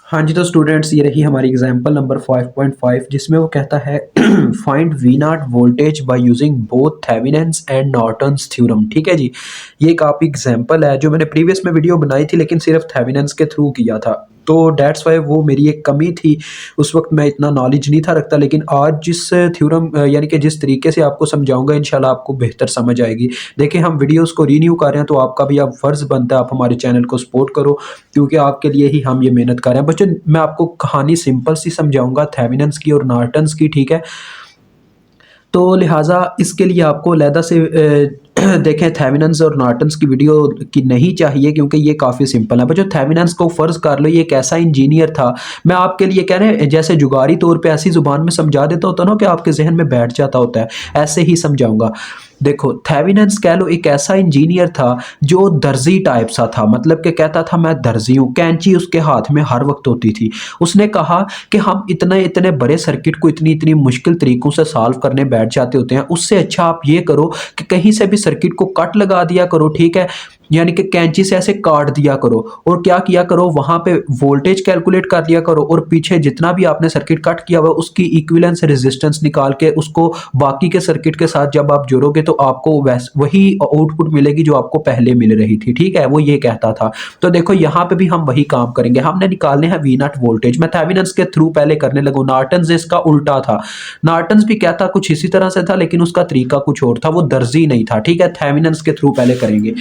हाँ जी, तो स्टूडेंट्स ये रही हमारी एग्जांपल नंबर 5.5 जिसमें वो कहता है find V node voltage by using both Thevenin's and Norton's theorem. ठीक है जी, ये एक आप एग्जांपल है जो मैंने प्रीवियस में वीडियो बनाई थी लेकिन सिर्फ थेवेनिन्स के थ्रू किया था, तो डेट्स वाई वो मेरी एक कमी थी। उस वक्त मैं इतना नॉलेज नहीं था रखता, लेकिन आज जिस थ्योरम यानी कि जिस तरीके से आपको समझाऊंगा इंशाल्लाह आपको बेहतर समझ आएगी। देखिए हम वीडियोस को रीन्यू कर रहे हैं, तो आपका भी अब फ़र्ज़ बनता है आप हमारे चैनल को सपोर्ट करो, क्योंकि आपके लिए ही हम ये मेहनत कर रहे हैं। बच्चों मैं आपको कहानी सिंपल सी समझाऊंगा थेवेनिन्स की और नॉर्टन्स की, ठीक है। तो लिहाजा इसके लिए आपको अलहदा से देखें थेवेनिन्स और नॉर्टन्स की वीडियो की नहीं चाहिए, क्योंकि ये काफ़ी सिंपल है। बच्चों थेवेनिन्स को फ़र्ज़ कर लो ये एक ऐसा इंजीनियर था, मैं आपके लिए कह रहे हैं जैसे जुगारी तौर पे ऐसी ज़ुबान में समझा देता होता ना कि आपके जहन में बैठ जाता होता है, ऐसे ही समझाऊंगा। देखो थेवेनिन्स कह लो एक ऐसा इंजीनियर था जो दर्जी टाइप सा था, मतलब कि कहता था मैं दर्जी हूँ, कैंची उसके हाथ में हर वक्त होती थी। उसने कहा कि हम इतने इतने बड़े सर्किट को इतनी इतनी मुश्किल तरीकों से सॉल्व करने बैठ जाते होते हैं, उससे अच्छा आप ये करो कि कहीं से भी सर्किट को कट लगा दिया करो, ठीक है, यानी कि कैंची से ऐसे काट दिया करो, और क्या किया करो वहां पे वोल्टेज कैलकुलेट कर लिया करो, और पीछे जितना भी आपने सर्किट कट किया हुआ उसकी इक्विवेलेंस रेजिस्टेंस निकाल के उसको बाकी के सर्किट के साथ जब आप जोड़ोगे तो आपको वही आउटपुट मिलेगी जो आपको पहले मिल रही थी, ठीक है, वो ये कहता था। तो देखो यहाँ पे भी हम वही काम करेंगे, हमने निकालने हैं वी नॉट वोल्टेज। मैं थेवेनिन्स के थ्रू पहले करने लगूँ, नॉर्टन्स इसका उल्टा था। नॉर्टन्स भी कहता कुछ इसी तरह से था लेकिन उसका तरीका कुछ और था, वो दर्जी नहीं था, ठीक है। थेवेनिन्स के थ्रू पहले करेंगे।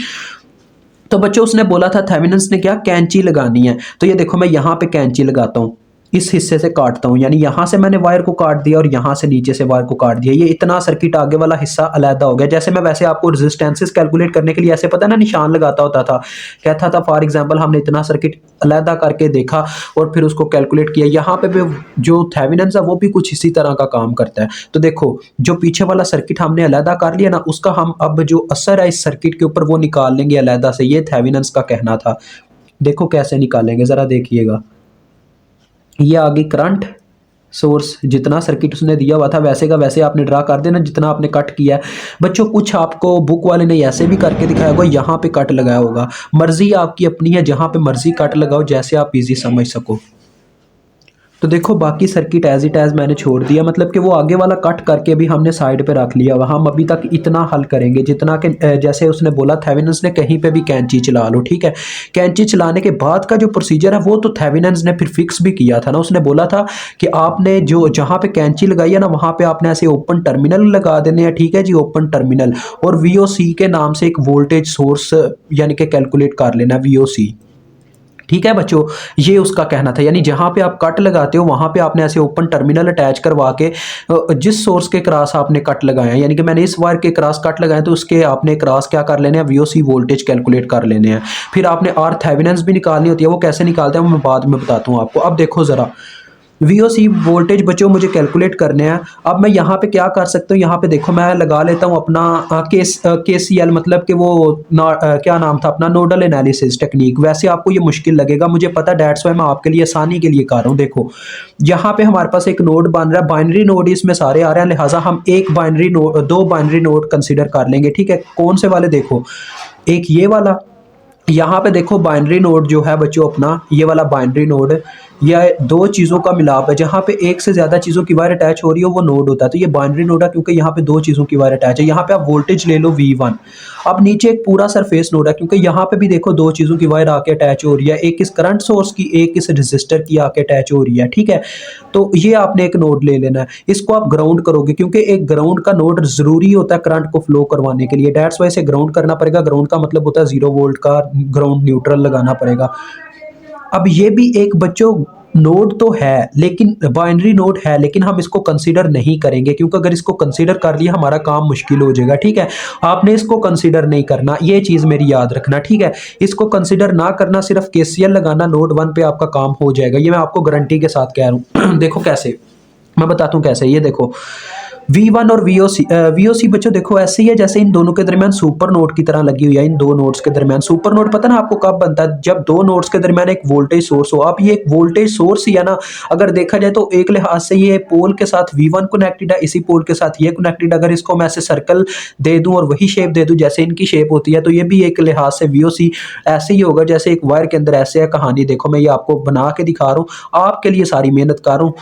तो बच्चों उसने बोला था थेवेनिन्स ने क्या कैंची लगानी है, तो ये देखो मैं यहाँ पे कैंची लगाता हूँ, इस हिस्से से काटता हूँ, यानी यहाँ से मैंने वायर को काट दिया और यहाँ से नीचे से वायर को काट दिया, ये इतना सर्किट आगे वाला हिस्सा अलहदा हो गया। जैसे मैं वैसे आपको रेजिस्टेंसेस कैलकुलेट करने के लिए ऐसे पता है ना निशान लगाता होता था, कहता था फॉर एग्जांपल हमने इतना सर्किट अलहदा करके देखा और फिर उसको कैलकुलेट किया। यहाँ पे भी जो थेवेनिन्स है वो भी कुछ इसी तरह का काम करता है। तो देखो जो पीछे वाला सर्किट हमने अलहदा कर लिया ना, उसका हम अब जो असर है इस सर्किट के ऊपर वो निकाल लेंगे अलहदा से, ये थेवेनिन्स का कहना था। देखो कैसे निकालेंगे जरा देखिएगा, ये आ गई करंट सोर्स, जितना सर्किट उसने दिया हुआ था वैसे का वैसे आपने ड्रा कर देना जितना आपने कट किया है। बच्चों कुछ आपको बुक वाले ने ऐसे भी करके दिखाया होगा, यहाँ पे कट लगाया होगा, मर्जी आपकी अपनी है, जहाँ पे मर्जी कट लगाओ जैसे आप इजी समझ सको। तो देखो बाकी सर्किट एज इट एज मैंने छोड़ दिया, मतलब कि वो आगे वाला कट करके भी हमने साइड पे रख लिया हुआ। हम अभी तक इतना हल करेंगे जितना कि जैसे उसने बोला थेवेनिन्स ने कहीं पे भी कैंची चला लो, ठीक है। कैंची चलाने के बाद का जो प्रोसीजर है वो तो थेवेनिन्स ने फिर फिक्स भी किया था ना, उसने बोला था कि आपने जो जहाँ पे कैंची लगाई है ना वहाँ पे आपने ऐसे ओपन टर्मिनल लगा देने हैं, ठीक है जी, ओपन टर्मिनल, और वीओसी के नाम से एक वोल्टेज सोर्स यानी कि कैलकुलेट कर लेना वीओसी, ठीक है बच्चों। ये उसका कहना था, यानी जहां पे आप कट लगाते हो वहां पे आपने ऐसे ओपन टर्मिनल अटैच करवा के जिस सोर्स के क्रॉस आपने कट लगाया है, यानी कि मैंने इस वायर के क्रॉस कट लगाए तो उसके आपने क्रॉस क्या कर लेने हैं, वीओसी वोल्टेज कैलकुलेट कर लेने हैं। फिर आपने आर थेवेनिन्स भी निकालनी होती है, वो कैसे निकालते हैं वो मैं बाद में बताता हूँ आपको। अब देखो जरा वीओसी वोल्टेज बच्चों मुझे कैलकुलेट करने हैं। अब मैं यहाँ पे क्या कर सकता हूँ, यहाँ पे देखो मैं लगा लेता हूँ अपना केसीएल, मतलब कि वो क्या नाम था अपना, नोडल एनालिसिस टेक्निक। वैसे आपको ये मुश्किल लगेगा मुझे पता, डेट्स वाई मैं आपके लिए आसानी के लिए कर रहा हूँ। देखो यहाँ पे हमारे पास एक नोड बन रहा है, बाइनरी नोड इसमें सारे आ रहे हैं, लिहाजा हम एक बाइनरी नोड दो बाइनरी नोड कंसिडर कर लेंगे, ठीक है। कौन से वाले, देखो एक ये वाला, यहाँ पे देखो बाइनरी नोड जो है बच्चों अपना ये वाला बाइनरी नोड, यह दो चीज़ों का मिलाप है, जहाँ पे एक से ज़्यादा चीज़ों की वायर अटैच हो रही हो वो नोड होता है। तो ये बाइनरी नोड है क्योंकि यहाँ पे दो चीज़ों की वायर अटैच है। यहाँ पे आप वोल्टेज ले लो V1। अब नीचे एक पूरा सरफेस नोड है क्योंकि यहाँ पे भी देखो दो चीज़ों की वायर आके अटैच हो रही है, एक इस करंट सोर्स की एक इस रजिस्टर की आके अटैच हो रही है, ठीक है। तो ये आपने एक नोड ले लेना है, इसको आप ग्राउंड करोगे क्योंकि एक ग्राउंड का नोड जरूरी होता है करंट को फ्लो करवाने के लिए, डेट्स वाई से ग्राउंड करना पड़ेगा। ग्राउंड का मतलब होता है 0 वोल्ट का ग्राउंड न्यूट्रल लगाना पड़ेगा। अब ये भी एक बच्चों नोड तो है लेकिन बाइनरी नोड है, लेकिन हम इसको कंसीडर नहीं करेंगे क्योंकि अगर इसको कंसीडर कर लिया हमारा काम मुश्किल हो जाएगा, ठीक है। आपने इसको कंसीडर नहीं करना, ये चीज़ मेरी याद रखना, ठीक है। इसको कंसीडर ना करना, सिर्फ केसीएल लगाना नोड 1 पे आपका काम हो जाएगा, ये मैं आपको गारंटी के साथ कह रहा हूँ। देखो कैसे, मैं बताता हूँ कैसे, ये देखो V1 और VOC बच्चों देखो ऐसे ही है जैसे इन दोनों के दरमियान सुपर नोड की तरह लगी हुई है। इन दो नोड्स के दरमियान सुपर नोड पता ना आपको कब बनता है, जब दो नोड्स के दरमियान एक वोल्टेज सोर्स हो। अब ये एक वोल्टेज सोर्स ही है ना, अगर देखा जाए तो एक लिहाज से ये पोल के साथ V1 कनेक्टेड है, इसी पोल के साथ ये कनेक्टेड। अगर इसको मैं ऐसे सर्कल दे दूं और वही शेप दे दूं जैसे इनकी शेप होती है, तो ये भी एक लिहाज से VOC ऐसे ही होगा जैसे एक वायर के अंदर ऐसे है कहानी। देखो मैं ये आपको बना के दिखा रहा हूँ, आपके लिए सारी मेहनत कर रहा हूँ,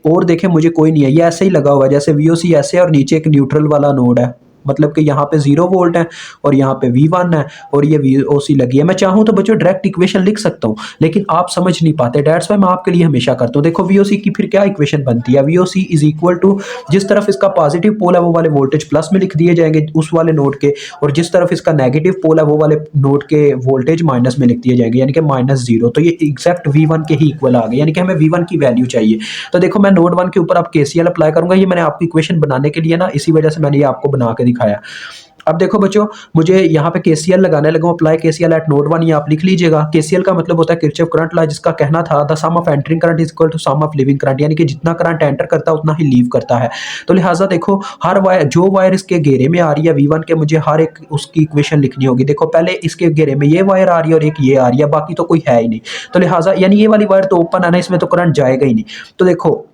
और देखें मुझे कोई नहीं है, ये ऐसे ही लगा हुआ है जैसे VOC ऐसे है और नीचे एक न्यूट्रल वाला नोड है, मतलब कि यहाँ पे 0 वोल्ट है और यहाँ पे V1 है और ये VOC लगी है। मैं चाहूँ तो बच्चों डायरेक्ट इक्वेशन लिख सकता हूँ, लेकिन आप समझ नहीं पाते, डेट्स वाई मैं आपके लिए हमेशा करता हूँ। देखो VOC की फिर क्या इक्वेशन बनती है, VOC इज इक्वल टू जिस तरफ इसका पॉजिटिव पोल है वो वाले वोल्टेज प्लस में लिख दिए जाएंगे उस वाले नोड के, और जिस तरफ इसका नेगेटिव पोल है वो वाले नोड के वोल्टेज माइनस में लिख दिए जाएंगे, यानी कि -0। तो ये एग्जैक्ट V1 के ही इक्वल आ गए, यानी कि हमें V1 की वैल्यू चाहिए। तो देखो मैं नोड 1 के ऊपर आप KCL अप्लाई करूंगा, ये मैंने आपकी इक्वेशन बनाने के लिए ना, इसी वजह से मैंने ये आपको बना के दिखाया। अब देखो बच्चों मुझे यहाँ पे KCL लगाने लगा, अप्लाई KCL एट नोड 1, ये आप लिख लीजिएगा। KCL का मतलब होता है किरचॉफ करंट लॉ, जिसका कहना था the sum of entering current is equal to sum of leaving current, यानी कि जितना करंट एंटर करता है उतना ही लीव करता है। तो लिहाजा देखो हर वायर, जो वायर इसके घेरे में आ रही है V1 के, मुझे हर एक उसकी इक्वेशन लिखनी होगी। देखो पहले इसके घेरे में ये वायर आ रही है और एक ये आ रही है, बाकी तो कोई है ही नहीं। तो लिहाजा यानी ये वाली वायर तो ओपन है ना, इसमें तो करंट जाएगा ही नहीं। तो देखो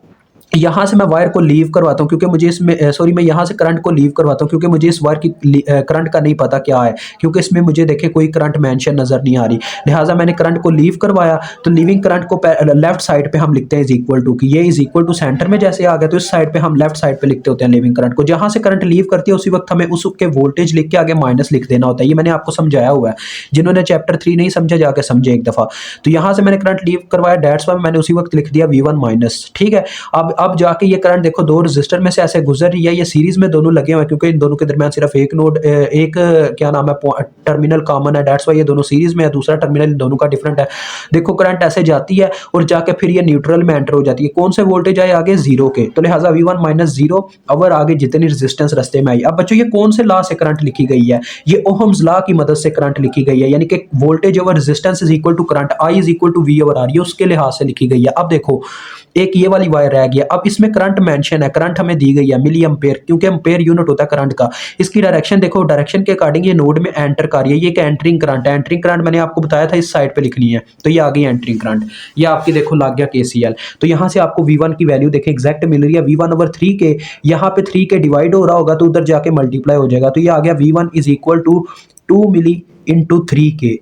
यहाँ से मैं वायर को लीव करवाता हूँ क्योंकि मुझे इसमें सॉरी मैं यहाँ से करंट को लीव करवाता हूँ क्योंकि मुझे इस वायर की करंट का नहीं पता क्या है, क्योंकि इसमें मुझे देखे कोई करंट मेंशन नजर नहीं आ रही। लिहाजा मैंने करंट को लीव करवाया, तो लीविंग करंट को लेफ्ट साइड पे हम लिखते हैं इज इक्वल टू, कि ये इज इक्वल टू सेंटर में जैसे आ गया तो इस साइड पे हम लेफ्ट साइड पे लिखते होते हैं लीविंग करंट को। जहां से करंट लीव करती है उसी वक्त हमें उसके वोल्टेज लिख के आगे माइनस लिख देना होता है। ये मैंने आपको समझाया हुआ है, जिन्होंने चैप्टर 3 नहीं समझा जाके समझे एक दफा। तो यहाँ से मैंने करंट लीव करवाया, डेट्स वाई मैंने उसी वक्त लिख दिया V1 माइनस, ठीक है। अब जाके ये करंट देखो दो रेजिस्टर में से ऐसे गुजर रही है, ये सीरीज में दोनों लगे हुए हैं क्योंकि इन दोनों के दरमियान सिर्फ एक नोड एक क्या नाम है टर्मिनल कॉमन है, डेट्स वाई ये दोनों सीरीज में है, दूसरा टर्मिनल इन दोनों का डिफरेंट है। देखो करंट ऐसे जाती है और जाके फिर ये न्यूट्रल में एंटर हो जाती है, कौन से वोल्टेज आए आगे 0 के, तो लिहाजा V1 -0 और आगे जितनी रेजिस्टेंस रास्ते में आई। अब बच्चों ये कौन से लॉ से करंट लिखी गई है, ये ओहम्स लॉ की मदद से करंट लिखी गई है, यानी कि voltage over resistance is equal to current, I is equal to V over R, ये उसके लिहाज से लिखी गई है। अब देखो एक ये वाली वायर रह गया, अब इसमें करंट मेंशन है, करंट हमें दी गई है मिली एम्पेयर, क्योंकि एम्पेयर यूनिट होता है करंट का। इसकी डायरेक्शन देखो, डायरेक्शन के अकॉर्डिंग ये नोड में एंटर कर रही है, ये एक एंटरिंग करंट है। एंटरिंग करंट मैंने आपको बताया था इस साइड पे लिखनी है, तो ये आ गई एंटरिंग करंट, ये आपकी देखो लग गया KCL। तो यहाँ से आपको V1 की वैल्यू देखें एग्जैक्ट मिल रही है, V1/3 के, यहाँ पे 3 के डिवाइड हो रहा होगा तो उधर जाके मल्टीप्लाई हो जाएगा, तो ये आ गया V1 is equal to 2 milli into 3 के।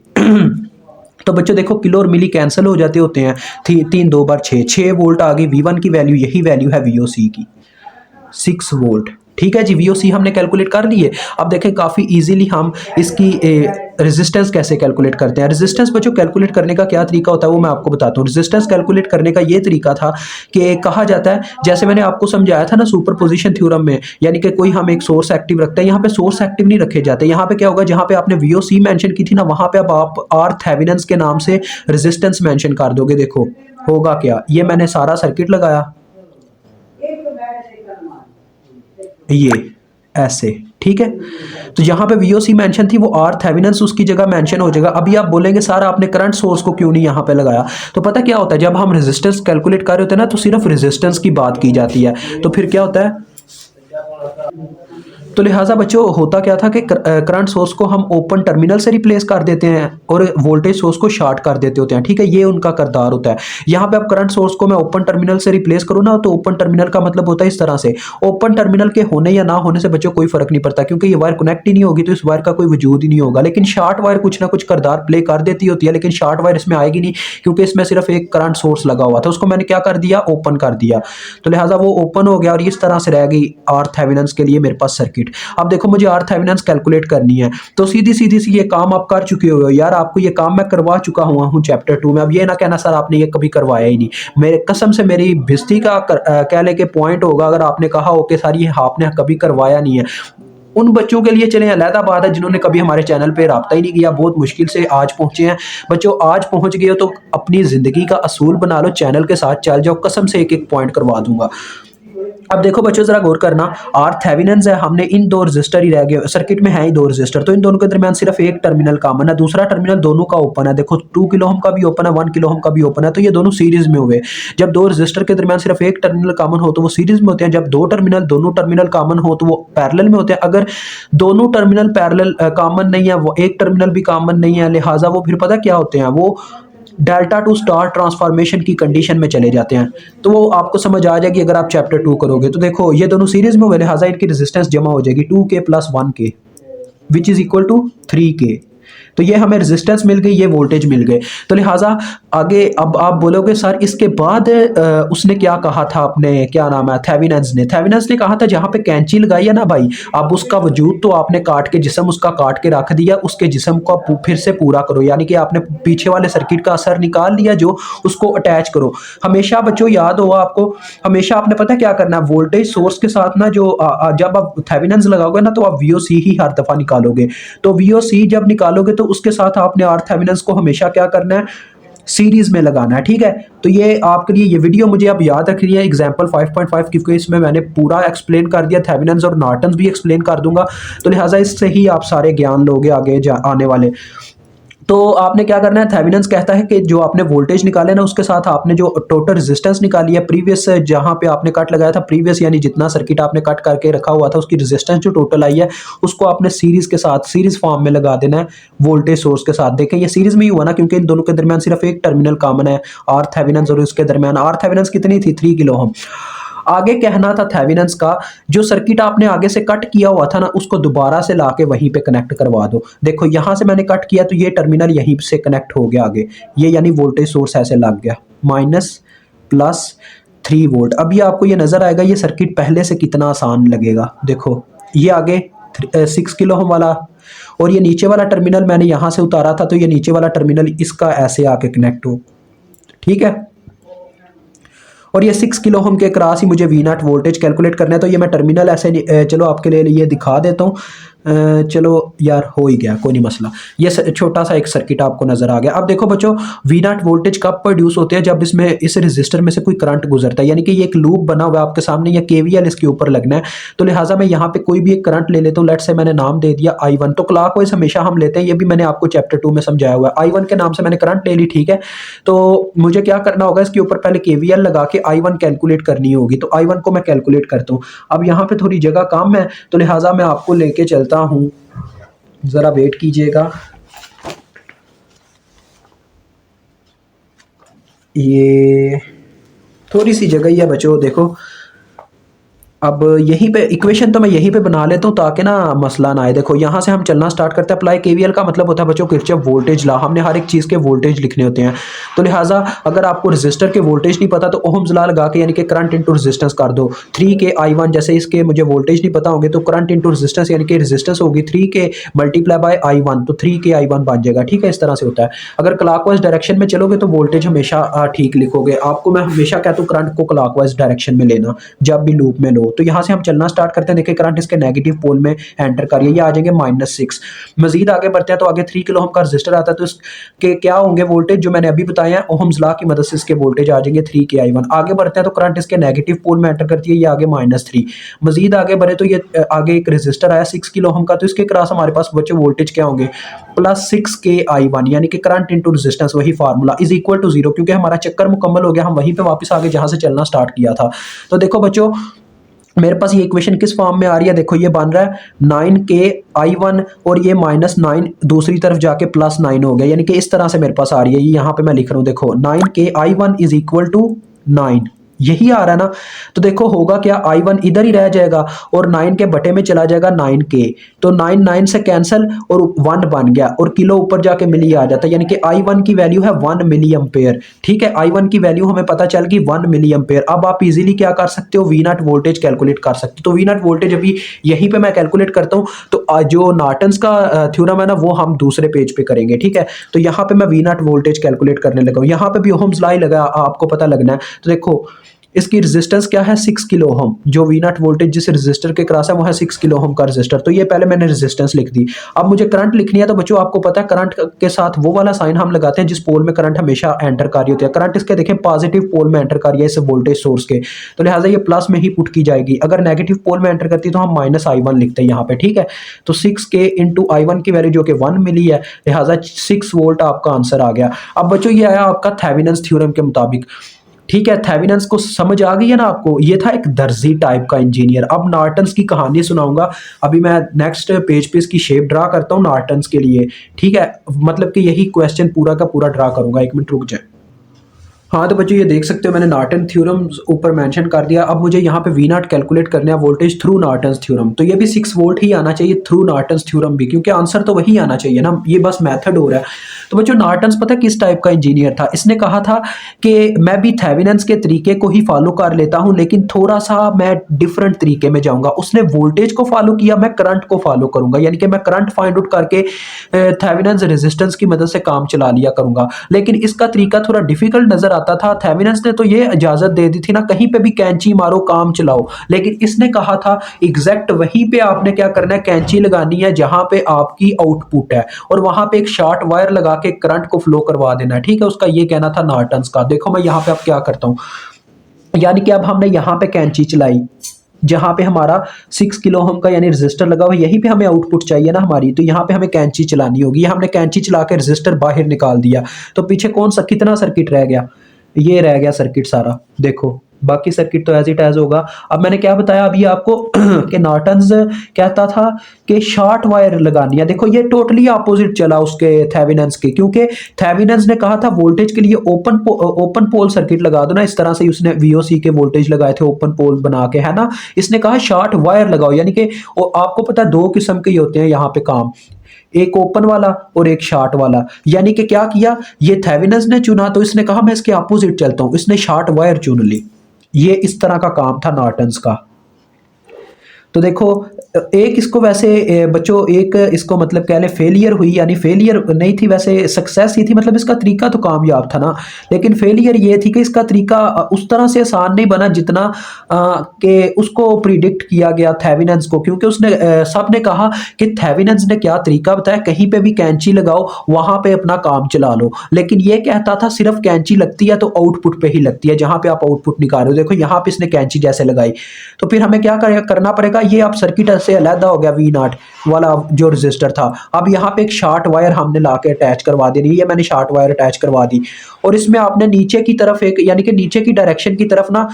तो बच्चों देखो किलो और मिली कैंसिल हो जाते होते हैं, 3 2 बार 6 वोल्ट आ गई। V1 की वैल्यू यही वैल्यू है VOC की, 6 वोल्ट, ठीक है जी। VOC हमने कैलकुलेट कर ली है। अब देखें काफ़ी इजीली हम इसकी रेजिस्टेंस कैसे कैलकुलेट करते हैं। रेजिस्टेंस बच्चों कैलकुलेट करने का क्या तरीका होता है वो मैं आपको बताता हूँ। रेजिस्टेंस कैलकुलेट करने का ये तरीका था कि कहा जाता है, जैसे मैंने आपको समझाया था ना सुपरपोजिशन थ्योरम में, यानी कि कोई हम एक सोर्स एक्टिव रखते हैं, यहाँ पे सोर्स एक्टिव नहीं रखे जाते। यहाँ पे क्या होगा, जहाँ पे आपने VOC मेंशन की थी ना, वहाँ पे अब आप R थेवेनिन्स के नाम से रेजिस्टेंस मेंशन कर दोगे। देखो होगा क्या, ये मैंने सारा सर्किट लगाया ये ऐसे, ठीक है। तो यहाँ पे VOC मेंशन थी, वो R थेवेनिन्स उसकी जगह मेंशन हो जाएगा। अभी आप बोलेंगे सर आपने करंट सोर्स को क्यों नहीं यहाँ पे लगाया, तो पता क्या होता है, जब हम रेजिस्टेंस कैलकुलेट कर रहे होते हैं ना तो सिर्फ रेजिस्टेंस की बात की जाती है, तो फिर क्या होता है, तो लिहाजा बच्चों होता क्या था कि करंट सोर्स को हम ओपन टर्मिनल से रिप्लेस कर देते हैं और वोल्टेज सोर्स को शॉर्ट कर देते होते हैं, ठीक है। ये उनका करदार होता है। यहाँ पे अब करंट सोर्स को मैं ओपन टर्मिनल से रिप्लेस करूँ ना, तो ओपन टर्मिनल का मतलब होता है इस तरह से, ओपन टर्मिनल के होने या ना होने से बच्चों कोई फर्क नहीं पड़ता, क्योंकि ये वायर कनेक्ट ही नहीं होगी तो इस वायर का कोई वजूद ही नहीं होगा। लेकिन शॉर्ट वायर कुछ ना कुछ करदार प्ले कर देती होती है, लेकिन शॉर्ट वायर इसमें आएगी नहीं क्योंकि इसमें सिर्फ एक करंट सोर्स लगा हुआ था, उसको मैंने क्या कर दिया, ओपन कर दिया, तो लिहाजा वो ओपन हो गया और इस तरह से रह गई R थेवेनिन्स के लिए मेरे पास सर्किट। अब देखो मुझे R थेवेनिन्स कैलकुलेट करनी है, तो सीधी सीधी सी ये काम आप कर चुके हो यार, आपको ये काम मैं करवा चुका हुआ हूँ चैप्टर 2 में। अब ये ना कहना सर आपने ये कभी करवाया ही नहीं, मेरे कसम से मेरी भिस्ती का कह ले के पॉइंट होगा अगर आपने कहा हो कि सर ये आपने कभी करवाया नहीं है। उन बच्चों के लिए चले अलहदा बात है जिन्होंने कभी हमारे चैनल पे राब्ता ही नहीं किया, बहुत मुश्किल से आज पहुंचे हैं। बच्चों आज पहुंच गए हो तो अपनी ज़िंदगी का असूल बना लो, चैनल के साथ चल जाओ, कसम से एक एक पॉइंट करवा दूंगा। अब देखो बच्चों जरा गौर करना, आर थेवेनिन्स है, हमने इन दो रजिस्टर ही रह गए, सर्किट में है ही दो रजिस्टर, तो इन दोनों के दरमियान सिर्फ एक टर्मिनल कॉमन है, दूसरा टर्मिनल दोनों का ओपन है। देखो 2 किलो ओम का भी ओपन है, 1 किलो ओम का भी ओपन है, तो ये दोनों सीरीज में हुए। जब दो रजिस्टर के दरमियान सिर्फ एक टर्मिनल कॉमन हो तो वो सीरीज में होते हैं, जब दोनों टर्मिनल कॉमन हो तो वो पैरेलल में होते हैं। अगर दोनों टर्मिनल पैरेलल कॉमन नहीं है, वो एक टर्मिनल भी कॉमन नहीं है, लिहाजा वो फिर पता क्या होते हैं, वो डेल्टा टू स्टार ट्रांसफॉर्मेशन की कंडीशन में चले जाते हैं। तो वो आपको समझ आ जाएगी अगर आप चैप्टर 2 करोगे। तो देखो ये दोनों सीरीज में हुए, लिहाजा इनकी रेजिस्टेंस जमा हो जाएगी 2K plus 1K which is equal to 3K। तो ये हमें रेजिस्टेंस मिल गई, ये वोल्टेज मिल गए। तो लिहाजा आगे अब आप बोलोगे सर इसके बाद उसने क्या कहा था, अपने क्या नाम है थेवेनिन्स ने कहा था जहां पे कैंची लगाई है ना भाई, अब उसका वजूद तो आपने काट के जिस्म उसका काट के रख दिया, उसके जिस्म को फिर से पूरा करो, यानी कि आपने पीछे वाले सर्किट का असर निकाल लिया, जो उसको अटैच करो। हमेशा बच्चों याद होगा आपको, हमेशा आपने पता क्या करना है, वोल्टेज सोर्स के साथ ना जो जब आप थेवेनिन्स लगाओगे ना तो आप VOC ही हर दफा निकालोगे। तो VOC जब निकालोगे तो उसके साथ आपने आर थेवेनिन्स को हमेशा क्या करना है, सीरीज में लगाना है। ठीक है, तो ये आपके लिए ये वीडियो मुझे अब याद रखनी है, एग्जांपल 5.5 क्योंकि इसमें मैंने पूरा एक्सप्लेन कर दिया, थेवेनिन्स और नॉर्टन्स भी एक्सप्लेन कर दूंगा, तो लिहाजा इससे ही आप सारे ज्ञान लोगे आगे आने वाले। तो आपने क्या करना है, थेवेनिन्स कहता है कि जो आपने वोल्टेज निकाले ना उसके साथ आपने जो टोटल रेजिस्टेंस निकाली है प्रीवियस जहां पे आपने कट लगाया था, प्रीवियस यानी जितना सर्किट आपने कट करके रखा हुआ था उसकी रेजिस्टेंस जो टोटल आई है उसको आपने सीरीज के साथ सीरीज फॉर्म में लगा देना है वोल्टेज सोर्स के साथ। देखें ये सीरीज में ही हुआ ना, क्योंकि इन दोनों के दरमियान सिर्फ एक टर्मिनल कॉमन है, आर थेवेनिन्स और उसके दरमियान आर थेवेनिन्स कितनी थी, 3 किलो ओम। आगे कहना था थेवेनिन्स का, जो सर्किट आपने आगे से कट किया हुआ था ना उसको दोबारा से लाके वहीं पे कनेक्ट करवा दो। देखो यहां से मैंने कट किया तो ये टर्मिनल यहीं से कनेक्ट हो गया आगे, ये यानी वोल्टेज सोर्स ऐसे लग गया -+3 वोल्ट। अब ये आपको ये नजर आएगा ये सर्किट पहले से कितना आसान लगेगा। देखो ये आगे 6 किलो ओम वाला और ये नीचे वाला टर्मिनल मैंने यहां से उतारा था, तो ये नीचे वाला टर्मिनल इसका ऐसे आके कनेक्ट हो, ठीक है। और ये 6 किलो ओम के क्रॉस ही मुझे V0 वोल्टेज कैलकुलेट करना है, तो ये मैं टर्मिनल ऐसे चलो आपके लिए ये दिखा देता हूँ। चलो यार हो ही गया, कोई नहीं मसला, ये छोटा सा एक सर्किट आपको नजर आ गया। अब देखो बच्चों V0 वोल्टेज कब प्रोड्यूस होते हैं, जब इसमें इस रेजिस्टर में से कोई करंट गुजरता है, यानी कि ये एक लूप बना हुआ है आपके सामने, या KVL इसके ऊपर लगना है। तो लिहाजा मैं यहाँ पे कोई भी एक करंट ले लेता हूँ, लेट से मैंने नाम दे दिया I1, तो क्लॉकवाइज हमेशा हम लेते हैं, ये भी मैंने आपको चैप्टर 2 में समझाया हुआ है। I1 के नाम से मैंने करंट ले ली, ठीक है। तो मुझे क्या करना होगा, इसके ऊपर पहले KVL लगा के I1 कैलकुलेट करनी होगी, तो I1 को मैं कैलकुलेट करता हूँ। अब यहाँ पे थोड़ी जगह कम है तो लिहाजा मैं आपको लेके चलता हूं, जरा वेट कीजिएगा। ये थोड़ी सी जगह ही है बच्चों, देखो अब यहीं पे इक्वेशन तो मैं यहीं पे बना लेता हूँ ताकि ना मसला ना आए। देखो यहाँ से हम चलना स्टार्ट करते हैं। अप्लाई KVL का मतलब होता है बच्चों किरचॉफ वोल्टेज लॉ, हमने हर एक चीज़ के वोल्टेज लिखने होते हैं। तो लिहाजा अगर आपको रेजिस्टर के वोल्टेज नहीं पता तो ओहम्स लॉ लगा के यानी कि करंट इंटू रेजिस्टेंस कर दो। 3K I1, जैसे इसके मुझे वोल्टेज नहीं पता होंगे तो करंट इंटू रेजिस्टेंस यानी कि रेजिस्टेंस होगी 3K मल्टीप्लाई बाय I1, तो 3K I1 बन जाएगा, ठीक है। इस तरह से होता है। अगर क्लॉकवाइज डायरेक्शन में चलोगे तो वोल्टेज हमेशा ठीक लिखोगे। आपको मैं हमेशा कहता हूँ करंट को क्लॉकवाइज डायरेक्शन में लेना जब भी लूप में लो। तो यहाँ से हम चलना स्टार्ट करते हैं। देखिए करंट इसके नेगेटिव पोल में एंटर करिए, ये आ जाएंगे -6। मजीद आगे बढ़ते हैं तो आगे 3 किलो ओम का रजिस्टर आता है, तो इसके क्या होंगे वोल्टेज जो मैंने अभी बताया है, ओहम्स लॉ की मदद से इसके वोल्टेज आ जाएंगे 3K I1। आगे बढ़ते हैं तो करंट इसके नेगेटिव पोल में एंटर करती है, ये आगे -3। मजीद आगे बढ़े तो ये आगे एक रजिस्टर आया 6 किलो ओम का, तो इसके क्रॉस हमारे पास बच्चे वोल्टेज क्या होंगे, +6K I1, यानी कि करंट इंटू रेजिस्टेंस, वही फार्मूला इज इक्वल टू 0, क्योंकि हमारा चक्कर मुकम्मल हो गया, हम वहीं पे वापस आगे जहां से चलना स्टार्ट किया था। तो देखो बच्चों मेरे पास ये इक्वेशन किस फॉर्म में आ रही है, देखो ये बन रहा है 9K I1 और ये -9 दूसरी तरफ जाके +9 हो गया, यानी कि इस तरह से मेरे पास आ रही है। ये यहाँ पे मैं लिख रहा हूँ, देखो 9K I1 is equal to 9, यही आ रहा है ना। तो देखो होगा क्या, I1 इधर ही रह जाएगा और 9 के बटे में चला जाएगा 9K, तो 9 से कैंसिल और 1 बन गया और किलो ऊपर जाके मिली आ जाता है, यानी कि I1 की वैल्यू है 1 मिली एम्पेयर, ठीक है। I1 की वैल्यू हमें पता चल गई 1 मिली एम्पेयर। अब आप इजीली क्या कर सकते हो, V0 वोल्टेज कैलकुलेट कर सकते हो। तो V0 वोल्टेज अभी यहीं पे मैं कैलकुलेट करता हूँ, तो जो नॉर्टन्स का थ्योरम है ना वो हम दूसरे पेज पे करेंगे, ठीक है। तो यहाँ पे मैं V0 वोल्टेज कैलकुलेट करने लगा हूँ, यहाँ पे भी ओहम्स लॉ लगा, आपको पता लगना है। तो देखो इसकी रेजिस्टेंस क्या है 6 किलो ओम, जो वी नॉट वोल्टेज जिस रेजिस्टर के क्रॉस है वो है 6 किलो ओम का रेजिस्टर। तो ये पहले मैंने रेजिस्टेंस लिख दी। अब मुझे करंट लिखनी है, तो बच्चों आपको पता है करंट के साथ वो वाला साइन हम लगाते हैं जिस पोल में करंट हमेशा एंटर कर रही होती है। करंट इसके देखें पॉजिटिव पोल में एंटर कर रही है इस वोल्टेज सोर्स के, तो लिहाजा ये प्लस में ही पुट की जाएगी। अगर नेगेटिव पोल में एंटर करती है तो हम माइनस I1 लिखते हैं यहाँ पे, ठीक है। तो 6K इंटू I1 की वैल्यू जो कि 1 मिली है, लिहाजा 6 वोल्ट आपका आंसर आ गया। अब बच्चों ये आया आपका थेवेनिन्स थ्योरम के मुताबिक, ठीक है। थेवेनिन्स को समझ आ गई है ना आपको, ये था एक दर्जी टाइप का इंजीनियर। अब नॉर्टन्स की कहानी सुनाऊंगा। अभी मैं नेक्स्ट पेज पे इसकी शेप ड्रा करता हूँ नॉर्टन्स के लिए, ठीक है। मतलब कि यही क्वेश्चन पूरा का पूरा ड्रा करूंगा, एक मिनट रुक जाए। हाँ तो बच्चों ये देख सकते हो मैंने नॉर्टन थ्योरम ऊपर मेंशन कर दिया। अब मुझे यहाँ पे वी नॉट कैलकुलेट करना है वोल्टेज थ्रू नॉर्टन्स थ्योरम, तो ये भी 6 वोल्ट ही आना चाहिए थ्रू नॉर्टन्स थ्योरम भी, क्योंकि आंसर तो वही आना चाहिए ना, ये बस मेथड हो रहा है। तो बच्चों नॉर्टन्स पता है किस टाइप का इंजीनियर था, इसने कहा था कि मैं भी थेवेनिन्स के तरीके को ही फॉलो कर लेता हूँ लेकिन थोड़ा सा मैं डिफरेंट तरीके में जाऊंगा। उसने वोल्टेज को फॉलो किया, मैं करंट को फॉलो करूंगा, यानी कि मैं करंट फाइंड आउट करके थेवेनिन्स रेजिस्टेंस की मदद से काम चला लिया करूंगा। लेकिन इसका तरीका थोड़ा डिफिकल्ट नजर आता था। थेवेनिन्स ने तो ये इजाजत दे दी थी ना, कहीं पे भी कैंची मारो काम चलाओ, लेकिन इसने कहा था एग्जैक्ट वहीं पे आपने क्या करना है, कैंची लगानी है जहां पे आपकी आउटपुट है और वहां पे एक शॉर्ट वायर लगा के करंट को फ्लो करवा देना है, ठीक है। उसका ये कहना था नॉर्टन्स का। देखो मैं यहाँ पे अब क्या करता हूँ, यानी कि अब हमने यहाँ पे कैंची चलाई जहां पे हमारा 6 किलो ओम का यानी रेजिस्टर लगा हुआ, यहीं पे हमें आउटपुट चाहिए ना हमारी, तो यहाँ पे हमें कैंची चलानी होगी। हमने कैंची चला के रेजिस्टर बाहर निकाल दिया, तो पीछे कौन सा कितना सर्किट रह गया, ये रह गया सर्किट सारा। देखो बाकी सर्किट तो एज इट एज होगा। अब मैंने क्या बताया अभी आपको कि नॉर्टन्स कहता था कि शॉर्ट वायर लगानी है। देखो ये टोटली अपोजिट चला उसके थेवेनिन्स के, क्योंकि थेवेनिन्स ने कहा था वोल्टेज के लिए ओपन पोल सर्किट लगा दो ना, इस तरह से उसने वीओसी के वोल्टेज लगाए थे ओपन पोल बना के, है ना। इसने कहा शॉर्ट वायर लगाओ, यानी कि आपको पता है 2 किस्म के होते हैं यहाँ पे काम, एक ओपन वाला और एक शॉर्ट वाला। यानी कि क्या किया, ये थेवेनिन्स ने चुना तो इसने कहा मैं इसके अपोजिट चलता हूं, इसने शॉर्ट वायर चुन ली। ये इस तरह का काम था नॉर्टन्स का। तो देखो एक इसको वैसे बच्चों एक इसको मतलब कह ले फेलियर हुई, यानी फेलियर नहीं थी वैसे सक्सेस ही थी, मतलब इसका तरीका तो कामयाब था ना, लेकिन फेलियर ये थी कि इसका तरीका उस तरह से आसान नहीं बना जितना कि उसको प्रिडिक्ट किया गया थेवेनिन्स को, क्योंकि उसने सब ने कहा कि थेवेनिन्स ने क्या तरीका बताया, कहीं पे भी कैंची लगाओ वहां पे अपना काम चला लो, लेकिन ये कहता था सिर्फ कैंची लगती है तो आउटपुट पे ही लगती है जहां पे आप आउटपुट निकाल रहे हो। देखो यहाँ पे इसने कैंची जैसे लगाई, तो फिर हमें क्या करना पड़ेगा, ये अब सर्किट से अलग हो गया वी नॉट वाला जो रेजिस्टर था। अब यहाँ पे एक शॉर्ट वायर हमने ला के अटैच करवा दी, ये मैंने शॉर्ट वायर अटैच करवा दी, और इसमें आपने नीचे की तरफ एक यानी कि नीचे की डायरेक्शन की तरफ ना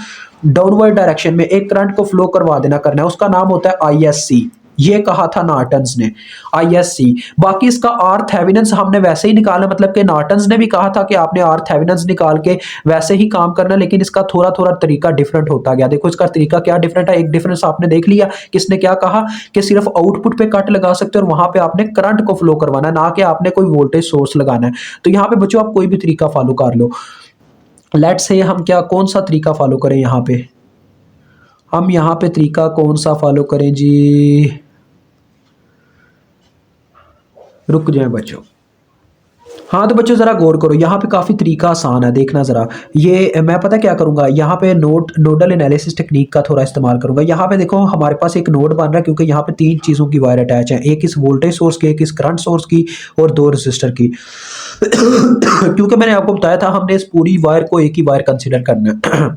डाउनवर्ड डायरेक्शन में एक करंट को फ्लो करवा देना करना है, उसका नाम होता है ISC। ये कहा था नॉर्टन्स ने ISC। बाकी इसका आर थेवेनिन्स हमने वैसे ही निकाला, मतलब कि नॉर्टन्स ने भी कहा था कि आपने आर थेवेनिन्स निकाल के वैसे ही काम करना, लेकिन इसका थोड़ा थोड़ा तरीका डिफरेंट होता गया। देखो इसका तरीका क्या डिफरेंट है, एक डिफरेंस आपने देख लिया, किसने क्या कहा कि सिर्फ आउटपुट पे कट लगा सकते हो और वहां पे आपने करंट को फ्लो करवाना है, ना कि आपने कोई वोल्टेज सोर्स लगाना है। तो यहाँ पे बच्चों आप कोई भी तरीका फॉलो कर लो। लेट्स से हम क्या कौन सा तरीका फॉलो करें, यहाँ पे हम यहाँ पे तरीका कौन सा फॉलो करें जी, रुक जाए बच्चों। हाँ तो बच्चों जरा गौर करो, यहाँ पे काफी तरीका आसान है, देखना जरा। ये मैं पता क्या करूंगा, यहाँ पे नोडल एनालिसिस टेक्निक का थोड़ा इस्तेमाल करूंगा। यहाँ पे देखो हमारे पास एक नोड बन रहा है, क्योंकि यहाँ पे 3 चीजों की वायर अटैच है, एक इस वोल्टेज सोर्स की, एक इस करंट सोर्स की और 2 रेजिस्टर की। क्योंकि मैंने आपको बताया था हमने इस पूरी वायर को एक ही वायर कंसिडर करना है।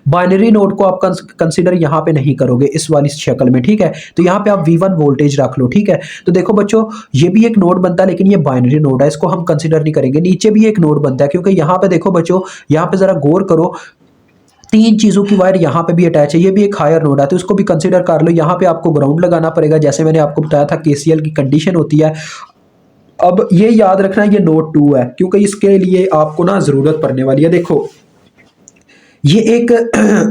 बाइनरी नोड को आप कंसीडर यहाँ पे नहीं करोगे इस वाली शक्ल में, ठीक है। तो यहाँ पे आप V1 वोल्टेज रख लो, ठीक है। तो देखो बच्चों ये भी एक नोड बनता है, लेकिन ये बाइनरी नोड है, इसको हम कंसीडर नहीं करेंगे। नीचे भी एक नोड बनता है, क्योंकि यहाँ पे देखो बच्चों, यहाँ पे जरा गौर करो, 3 चीजों की वायर यहाँ पे भी अटैच है, ये भी एक हायर नोड है, तो इसको भी कंसीडर कर लो। यहाँ पे आपको ग्राउंड लगाना पड़ेगा, जैसे मैंने आपको बताया था KCL की कंडीशन होती है। अब ये याद रखना ये नोड 2 है, क्योंकि इसके लिए आपको ना जरूरत पड़ने वाली है। देखो ये एक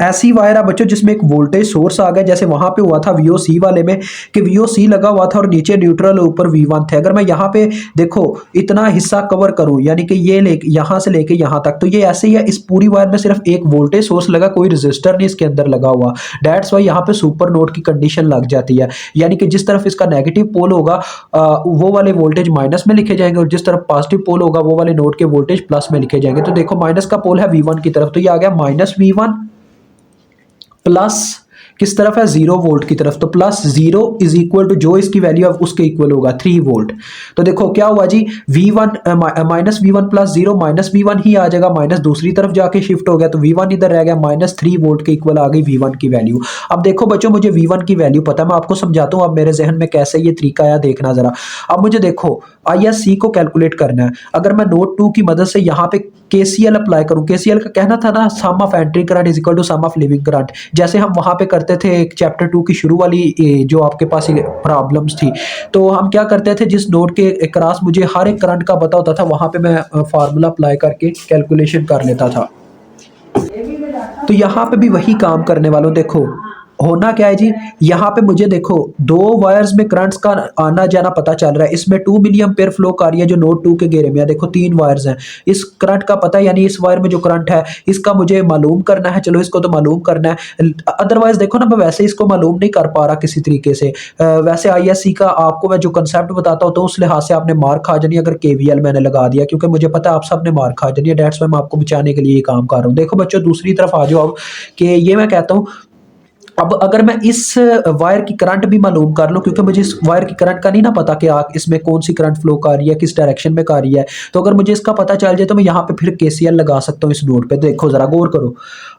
ऐसी वायर है बच्चों जिसमें एक वोल्टेज सोर्स आ गया, जैसे वहां पे हुआ था VOC वाले में कि VOC लगा हुआ था और नीचे न्यूट्रल ऊपर V1 थे। अगर मैं यहाँ पे देखो इतना हिस्सा कवर करूं, यानी कि ये यहाँ से लेके यहाँ तक, तो ये ऐसे ही है। इस पूरी वायर में सिर्फ एक वोल्टेज सोर्स लगा, कोई रजिस्टर नहीं इसके अंदर लगा हुआ। दैट्स वाई यहाँ पे सुपर नोड की कंडीशन लग जाती है, यानी कि जिस तरफ इसका नेगेटिव पोल होगा वो वाले वोल्टेज माइनस में लिखे जाएंगे, और जिस तरफ पॉजिटिव पोल होगा वो वाले नोड के वोल्टेज प्लस में लिखे जाएंगे। तो देखो माइनस का पोल है V1 की तरफ, तो ये आ गया -V1 प्लस किस तरफ है, 0 वोल्ट की तरफ, तो प्लस 0 इज इक्वल टू जो इसकी वैल्यू है उसके इक्वल होगा 3 वोल्ट। तो देखो क्या हुआ जी, V1 -V1 प्लस 0 -V1 ही आ जाएगा, माइनस दूसरी तरफ जाके शिफ्ट हो गया तो V1 इधर रह गया, -3 वोल्ट के इक्वल आ गई V1 की वैल्यू। अब देखो बच्चों मुझे V1 की वैल्यू पता है, मैं आपको समझाता हूँ अब मेरे जहन में कैसे ये तरीका आया, देखना जरा। अब मुझे देखो ISC को कैलकुलेट करना है। अगर मैं नोट 2 की मदद से यहाँ पे KCL अप्लाई करूं, KCL का कहना था ना sum of entry current is equal to sum of living current, जैसे हम वहां पे करते थे चैप्टर 2 की शुरू वाली जो आपके पास प्रॉब्लम्स थी। तो हम क्या करते थे, जिस नोड के क्रॉस मुझे हर एक करंट का पता होता था वहां पे मैं फार्मूला अप्लाई करके कैलकुलेशन कर लेता था। तो यहाँ पे भी वही काम करने वालों, देखो होना क्या है जी, यहाँ पे मुझे देखो दो वायर्स में करंट्स का आना जाना पता चल रहा है, इसमें 2 मिली एम्पेयर फ्लो कर रही है जो नोड 2 के घेरे में है। देखो 3 वायर्स हैं, इस करंट का पता है, यानी इस वायर में जो करंट है इसका मुझे मालूम करना है, चलो इसको तो मालूम करना है। अदरवाइज देखो ना मैं वैसे इसको मालूम नहीं कर पा रहा किसी तरीके से। वैसे ISC का आपको मैं जो कंसेप्ट बताता हूँ तो उस लिहाज से आपने मार खा जानी अगर KVL मैंने लगा दिया, क्योंकि मुझे पता है आप सब ने मार खा जानी है, डेट्स मैं आपको बचाने के लिए ये काम कर रहा हूँ। देखो बच्चों दूसरी तरफ आ जाओ अब, कि ये मैं कहता हूँ अब अगर मैं इस वायर की करंट भी मालूम कर लूं, क्योंकि मुझे इस वायर की करंट का नहीं ना पता कि इसमें कौन सी करंट फ्लो कर रही है, किस डायरेक्शन में कर रही है, तो अगर मुझे इसका पता चल जाए तो मैं यहाँ पे फिर KCL लगा सकता हूँ इस नोड पे। देखो जरा गौर करो,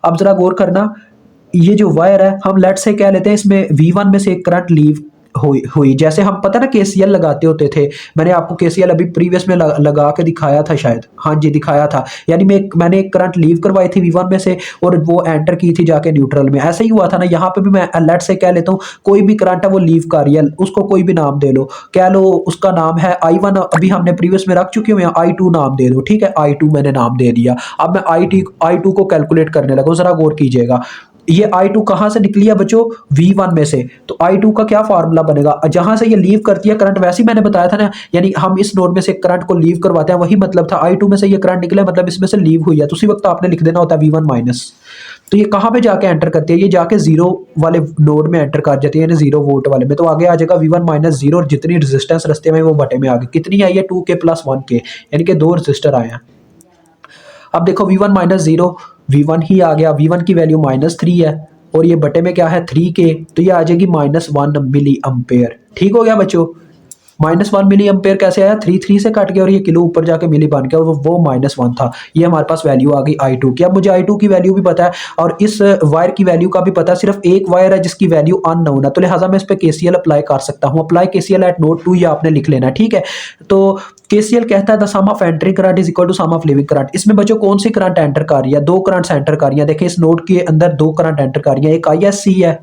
अब जरा गौर करना, ये जो वायर है हम लेट से कह लेते हैं इसमें V1 में से एक करंट लीव हुई जैसे हम पता ना KCL लगाते होते थे, मैंने आपको KCL अभी प्रीवियस में लगा के दिखाया था शायद, हाँ जी दिखाया था, यानी मैंने एक करंट लीव करवाई थी V1 में से और वो एंटर की थी जाके न्यूट्रल में, ऐसे ही हुआ था ना। यहाँ पे भी मैं लेट से कह लेता हूँ कोई भी करंट है वो लीव कर रही है, उसको कोई भी नाम दे लो, कह लो उसका नाम है I1, अभी हमने प्रीवियस में रख चुके हुए हैं, I2 नाम दे दो, ठीक है I2 मैंने नाम दे दिया। अब मैं I2 को कैलकुलेट करने लगा, जरा गौर कीजिएगा, ये I2 कहां से निकली है बच्चों, V1 में से, तो I2 का क्या फार्मूला बनेगा, जहां से ये लीव करती है करंट, वैसे ही मैंने बताया था ना, यानी हम इस नोड में से करंट को लीव करवाते हैं, वही मतलब था I2 में से ये करंट निकले मतलब इसमें से लीव हुई है, तो उसी वक्त आपने लिख देना होता है V1 माइनस। तो ये कहां पे जाके एंटर करती है, ये जाके 0 वाले नोड में एंटर कर जाती है, यानी 0 वोल्ट वाले में, तो आगे आ जाएगा V1 माइनस 0 और जितनी रेजिस्टेंस रस्ते में वो बटे में आ गई, कितनी आई है 2K प्लस 1K, यानी कि 2 रजिस्टर आए हैं। अब देखो V1 माइनस 0, V1 ही आ गया, V1 की वैल्यू -3 है और ये बटे में क्या है 3K, तो ये आ जाएगी -1 मिली अम्पेयर। ठीक हो गया बच्चों, -1 मिली अम्पेयर कैसे आया, 3 से कट गया और ये किलो ऊपर जाके मिली बन गया और वो -1 था, ये हमारे पास वैल्यू आ गई I2 की। अब मुझे I2 की वैल्यू भी पता है और इस वायर की वैल्यू का भी पता है, सिर्फ एक वायर है जिसकी वैल्यू अननोन है, तो लिहाजा मैं इस पे KCL अप्लाई कर सकता हूँ। अप्लाई KCL एट नोट 2 ये आपने लिख लेना है, ठीक है। तो KCL कहता है the sum of entry current is equal to sum of living current. इसमें बच्चों कौन सी करंट एंटर कर रही है, 2 करंट्स एंटर कर रही है, देखिए इस नोड के अंदर 2 करंट एंटर कर रही है, एक ISC है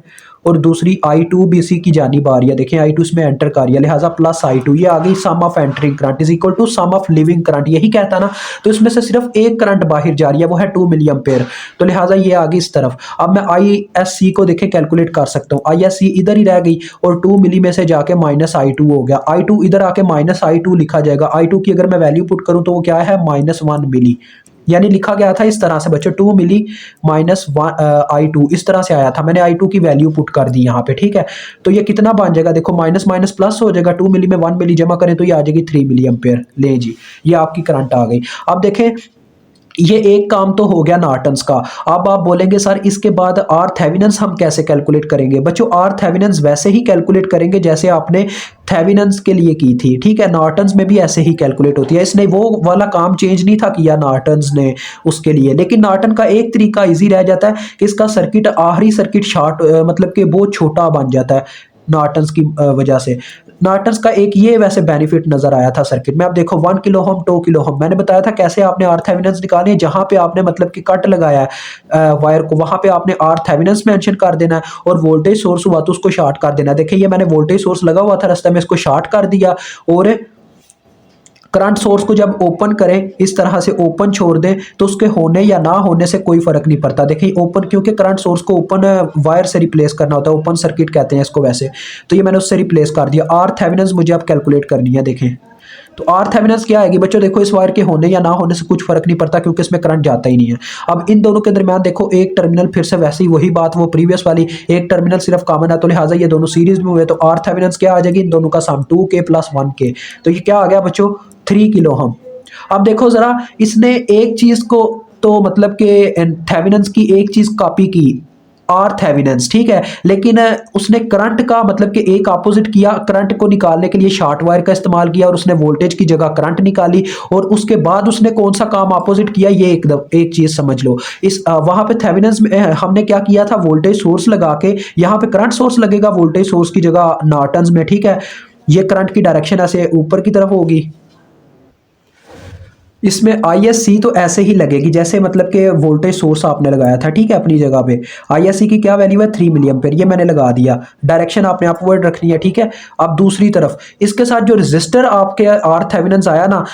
और दूसरी I2 BC की जानिब आ रही है, देखिए I2 इसमें एंटर कर रही है, लिहाजा प्लस I2, ये आ गई sum of entering current is equal to sum of living current, यही कहता ना। तो इसमें से सिर्फ एक करंट बाहर जा रही है वो है 2 मिली एम्पेयर, तो लिहाजा ये आ गई इस तरफ। अब मैं ISC को देखे कैलकुलेट कर सकता हूँ, ISC इधर ही रह गई और 2 मिली में से जाके -I2 हो गया, I2 इधर आके -I2 लिखा जाएगा, I2 की अगर मैं वैल्यू पुट करूँ तो वो क्या है -1 मिली, यानी लिखा गया था इस तरह से बच्चों 2 मिली -I2, इस तरह से आया था, मैंने I2 की वैल्यू पुट कर दी यहाँ पे, ठीक है। तो ये कितना बन जाएगा, देखो माइनस माइनस प्लस हो जाएगा, 2 मिली में 1 मिली जमा करें तो ये आ जाएगी 3 मिली एम्पेयर, ले जी ये आपकी करंट आ गई। अब देखें ये एक काम तो हो गया नॉर्टन्स का। अब आप बोलेंगे सर इसके बाद आर थेवेनिन्स हम कैसे कैलकुलेट करेंगे, बच्चों आर थेवेनिन्स वैसे ही कैलकुलेट करेंगे जैसे आपने थेवेनिन्स के लिए की थी, ठीक है। नॉर्टन्स में भी ऐसे ही कैलकुलेट होती है, इसने वो वाला काम चेंज नहीं था किया नॉर्टन्स ने उसके लिए, लेकिन नॉर्टन का एक तरीका इजी रह जाता है कि इसका सर्किट आखिरी सर्किट शॉर्ट मतलब कि बहुत छोटा बन जाता है नॉर्टन्स की वजह से। नॉर्टन्स का एक ये वैसे बेनिफिट नजर आया था सर्किट में। अब देखो 1 किलो ओम 2 किलो ओम मैंने बताया था कैसे आपने आर थेवेनिन्स निकालनी है, जहां पे आपने मतलब कि कट लगाया है वायर को वहां पे आपने आर थेवेनिन्स मेंशन कर देना है और वोल्टेज सोर्स हुआ तो उसको शॉर्ट कर देना है। देखिए ये मैंने वोल्टेज सोर्स लगा हुआ था रास्ते में, इसको शॉर्ट कर दिया और करंट सोर्स को जब ओपन करें इस तरह से ओपन छोड़ दें तो उसके होने या ना होने से कोई फर्क नहीं पड़ता। देखिए ओपन, क्योंकि करंट सोर्स को ओपन वायर से रिप्लेस करना होता है, ओपन सर्किट कहते हैं इसको वैसे, तो ये मैंने उससे रिप्लेस कर दिया। आर थेवेनिन्स मुझे अब कैलकुलेट करनी है, देखें तो आर थेवेनिन्स क्या आएगी बच्चों, देखो इस वायर के होने या ना होने से कुछ फर्क नहीं पड़ता क्योंकि इसमें करंट जाता ही नहीं है। अब इन दोनों के दरमियान देखो एक टर्मिनल, फिर से वैसे ही वही बात वो प्रीवियस वाली, एक टर्मिनल सिर्फ कॉमन है तो लिहाजा ये दोनों सीरीज में हुए, तो आर थेवेनिन्स क्या आ जाएगी इन दोनों का सम 2K प्लस 1K, तो ये क्या आ गया बच्चों 3 किलो ओम। अब देखो जरा इसने एक चीज को तो मतलब कि थेवेनिन्स की एक चीज कॉपी की आर थेवेनिन्स, ठीक है। लेकिन उसने करंट का मतलब कि एक अपोजिट किया, करंट को निकालने के लिए शॉर्ट वायर का इस्तेमाल किया और उसने वोल्टेज की जगह करंट निकाली, और उसके बाद उसने कौन सा काम अपोजिट किया, ये एक चीज समझ लो। इस वहां पे थेवेनिन्स में हमने क्या किया था, वोल्टेज सोर्स लगा के, यहाँ पे करंट सोर्स लगेगा वोल्टेज सोर्स की जगह नॉर्टन्स में, ठीक है। ये करंट की डायरेक्शन ऐसे ऊपर की तरफ होगी, इसमें आईएससी तो ऐसे ही लगेगी जैसे मतलब कि वोल्टेज सोर्स आपने लगाया था, ठीक है, अपनी जगह पे। आईएससी की क्या वैल्यू है, 3 मिली एम्पेयर, ये मैंने लगा दिया। डायरेक्शन आपने अपवर्ड रखनी है, ठीक है। अब दूसरी तरफ इसके साथ जो रेजिस्टर आपके आर थेवेनिन्स आया ना,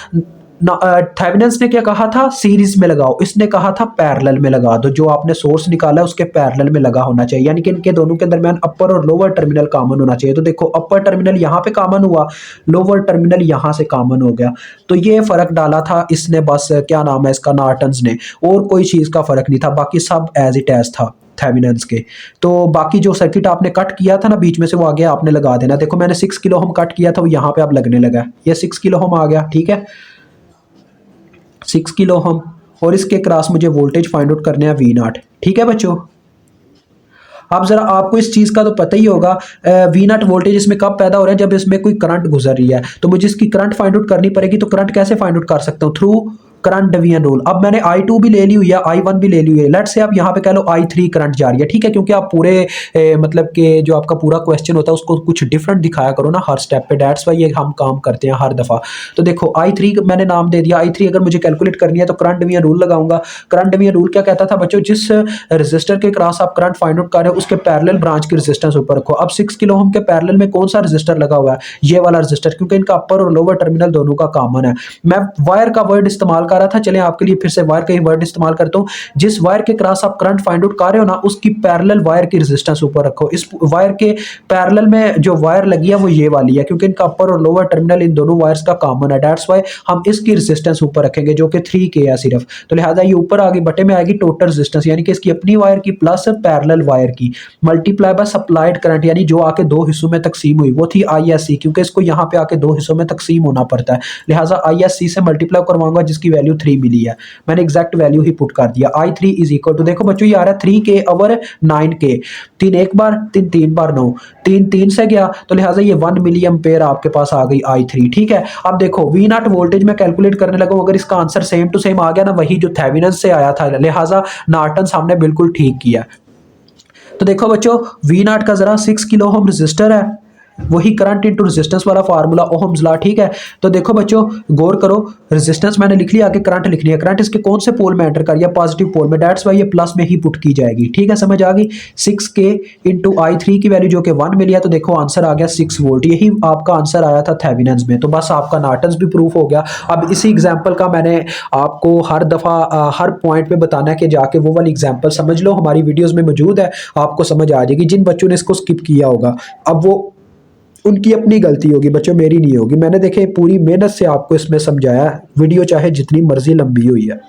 थेवेनिन्स ने क्या कहा था, सीरीज में लगाओ, इसने कहा था पैरेलल में लगा दो। जो आपने सोर्स निकाला है उसके पैरेलल में लगा होना चाहिए, यानी कि इनके दोनों के दरमियान अपर और लोअर टर्मिनल कॉमन होना चाहिए। तो देखो अपर टर्मिनल यहाँ पे कॉमन हुआ, लोअर टर्मिनल यहाँ से कॉमन हो गया। तो ये फर्क डाला था इसने, बस क्या नाम है इसका, नॉर्टन्स ने, और कोई चीज का फर्क नहीं था, बाकी सब एज इट एज था थेवेनिन्स के। तो बाकी जो सर्किट आपने कट किया था ना बीच में से, वो आगे आपने लगा देना। देखो मैंने 6 किलो ओम कट किया था, वो यहाँ पे अब लगने लगा, ये 6 किलो ओम आ गया, ठीक है, 6 किलो हम। और इसके क्रॉस मुझे वोल्टेज फाइंड आउट करने हैं V0, ठीक है बच्चों। अब जरा आपको इस चीज का तो पता ही होगा, V0 वोल्टेज इसमें कब पैदा हो रहा है, जब इसमें कोई करंट गुजर रही है। तो मुझे इसकी करंट फाइंड आउट करनी पड़ेगी। तो करंट कैसे फाइंड आउट कर सकता हूँ, थ्रू करंट डिवीजन रूल। अब मैंने I2 भी ले ली हुई है, I1 भी ले ली हुई है। लेट्स से आप यहाँ पे कह लो I3 करंट जा रही है, ठीक है, क्योंकि आप पूरे मतलब कि जो आपका पूरा क्वेश्चन होता है उसको कुछ डिफरेंट दिखाया करो ना हर स्टेप पे, दैट्स वाई ये हम काम करते हैं हर दफा। तो देखो I3 मैंने नाम दे दिया, I3 अगर मुझे कैलकुलेट करनी है तो करंट डिवीजन रूल लगाऊंगा। करंट डिवीजन रूल क्या कहता था बच्चों, जिस रजिस्टर के क्रॉस आप करंट फाइंड आउट कर रहे हो उसके पैरेलल ब्रांच की रेजिस्टेंस ऊपर रखो। अब 6 किलो ओम के पैरेलल में कौन सा रजिस्टर लगा हुआ है, ये वाला रजिस्टर, क्योंकि इनका अपर और लोअर टर्मिनल दोनों का कॉमन है। मैं वायर का वर्ड इस्तेमाल कर रहा था, चले आपके लिए फिर से वायर का ही वर्ड इस्तेमाल करता हूं। जिस वायर के क्रॉस आप करंट फाइंड आउट कर रहे हो ना, उसकी पैरेलल वायर की रेजिस्टेंस ऊपर रखो। इस वायर के पैरेलल में जो वायर लगी है वो ये वाली है, क्योंकि इनका अपर और लोअर टर्मिनल इन दोनों वायर्स का कॉमन है, दैट्स वाई हम इसकी रेजिस्टेंस ऊपर रखेंगे जो कि 3K है सिर्फ। तो लिहाजा ये ऊपर आगे बटे में आएगी टोटल रेजिस्टेंस, यानी कि इसकी अपनी वायर की प्लस पैरेलल वायर की मल्टीप्लाई बाय सप्लाइड करंट, यानी जो आके दो हिस्सों में तकसीम हुई वो थी ISC, क्योंकि इसको यहाँ पे आके दो हिस्सों में तकसीम होना पड़ता है। लिहाजा ISC से मल्टीप्लाई करवाऊंगा जिसकी वैल्यू 3 मिली है, मैंने एग्जैक्ट वैल्यू ही पुट कर दिया। I3 इज इक्वल टू, देखो बच्चों ये आ रहा है 3K ओवर 9K, 3 एक बार 3 3 बार 9, 3 3 से गया, तो लिहाजा ये 1 मिली एम्पेयर आपके पास आ गई I3, ठीक है। अब देखो V0 वोल्टेज में कैलकुलेट करने लगा, अगर इसका आंसर सेम टू सेम आ गया ना, वही जो थेवेनिन्स से आया था, लिहाजा नॉर्टन्स हमने बिल्कुल ठीक किया। तो देखो बच्चों V0 का जरा 6 किलो ओम रजिस्टर है, वही करंट इनटू रेजिस्टेंस वाला फार्मूला, ओहम्स लॉ, ठीक है। तो देखो बच्चों गौर करो, रेजिस्टेंस मैंने लिख लिया, आगे करंट लिखनी है। करंट इसके कौन से पोल में एंटर कर रही है, पॉजिटिव पोल में, दैट्स वाई ये प्लस में ही पुट की जाएगी, ठीक है, समझ आ गई। 6K इंटू I3 की वैल्यू जो कि 1 मिली है, तो देखो आंसर आ गया 6 वोल्ट, यही आपका आंसर आया था थेवेनिन्स में। तो बस आपका नॉर्टन्स भी प्रूफ हो गया। अब इसी एग्जाम्पल का मैंने आपको हर दफ़ा हर पॉइंट पे बताना है कि जाके वो वाली एग्जाम्पल समझ लो, हमारी वीडियोज़ में मौजूद है, आपको समझ आ जाएगी। जिन बच्चों ने इसको स्किप किया होगा अब वो उनकी अपनी गलती होगी बच्चों, मेरी नहीं होगी। मैंने देखे पूरी मेहनत से आपको इसमें समझाया, वीडियो चाहे जितनी मर्जी लंबी हुई है।